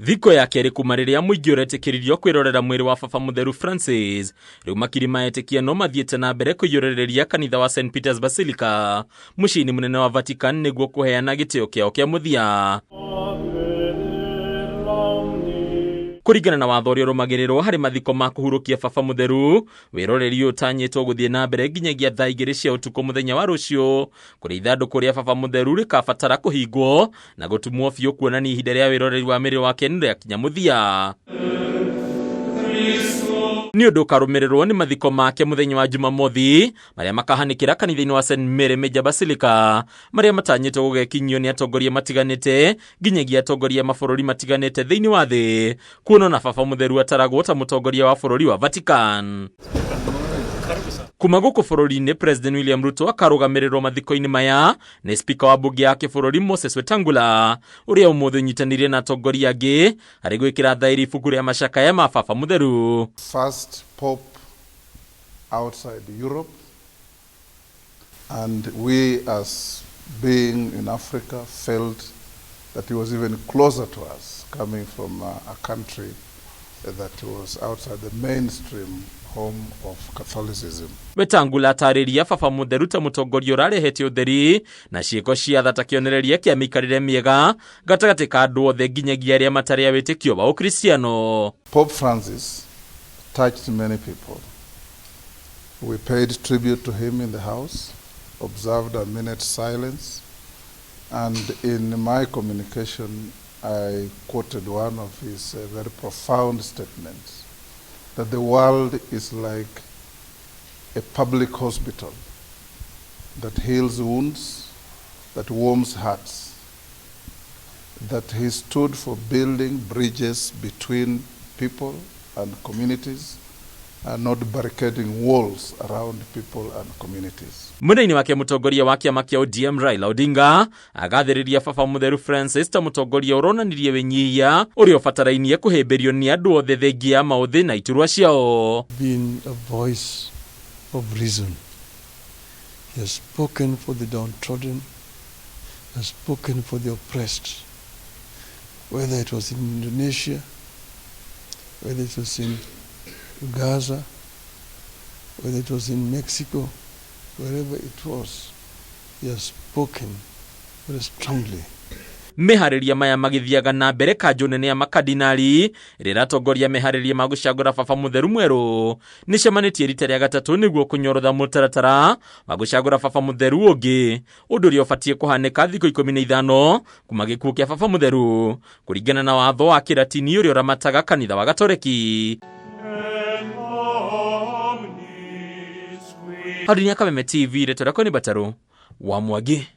Thiko ya keri kumariria muingi uretikiririo kwirorera mwiri wa Baba Mutheru Francis riu makiri ma etikia no mathiete na mbere kwiyurereria kanitha wa St Peter's Basilica muciini munene wa Vatican niguo kuheana gitio kiao kia muthia. Kuringana na watho uria rumagirirwo hari mathiko ma kuhurukia Baba Mutheru, wiroreri utanyitwo guthie na mbere nginyagia thaa 2 cia utuku muthenya wa RUCIU, kuri ithanduku ria Baba Mutheru rikabatara kuhingwo na gutumwo biu kuonania ihinda ria wiroreri wa miri wake niriakinya muthia. Ni undu ukarumirirwo ni mathiko make muthenya wa Jumamothi maria makahanikira kanitha-ini wa St Mary Major Basilica maria matanyitwo gugekinyio ni atongoria matiganite nginyagia atongoria mabururi matiganite thiini wa thi kuona na Baba Mutheru ataragwo ta mutongoria wa bururi wa Vatican. Kuma guku bururi-ini President William Ruto akarugamiriro mathiko-ini maya ni speaker wa bunge ya bururi Moses Wetangula uria umuthi nyitanirie na atongoria angi ari gwikira thairi ibuku ria macakaya ma Baba Mutheru. First Pope outside Europe, and we as being in Africa felt that he was even closer to us, coming from a country that was outside the mainstream home of Catholicism. Wetangula atariria Baba Mutheru ta mutongoria urarehete utheri na ciiko cia tha ta kionereria kia mikarire miega gatagati ka andu othe nginyagia aria matari a witikio wa ukristiano. Pope Francis touched many people. We paid tribute to him in the house, observed a minute's silence, and in my communication I quoted one of his very profound statements, that the world is like a public hospital that heals wounds, that warms hearts, that he stood for building bridges between people and communities, and not barricading walls around people and communities. Munini wake mutongoria wa kiama kia ODM Raila Odinga agathiriria Baba Mutheru Francis ta mutongoria uronanirie winyihia uria ubatarainie kuhimbirio ni andu othe thengia mauthi na iturwa ciao. Being a voice of reason, he has spoken for the downtrodden, has spoken for the oppressed, whether it was in Indonesia, whether it was in Gaza, whether it was in Mexico, wherever it was, he has spoken very strongly. Mehariria maya magithiaga na mbere kanjo nene ya MACARDINALS riratongoria mehariria magucagura Baba Mutheru mweru ni cemanitie rita ria gatatu niguo kunyorotha mutaratara magucagura Baba Mutheru ungi undu ria ubatie kuhanika thiko 15 kuma gikuo kia Baba Mutheru kuringana na watho wa kiratini uria uramataga kanitha wa Gatoreki. Hadi nyaka TV retora koni bataru wa Mwangi.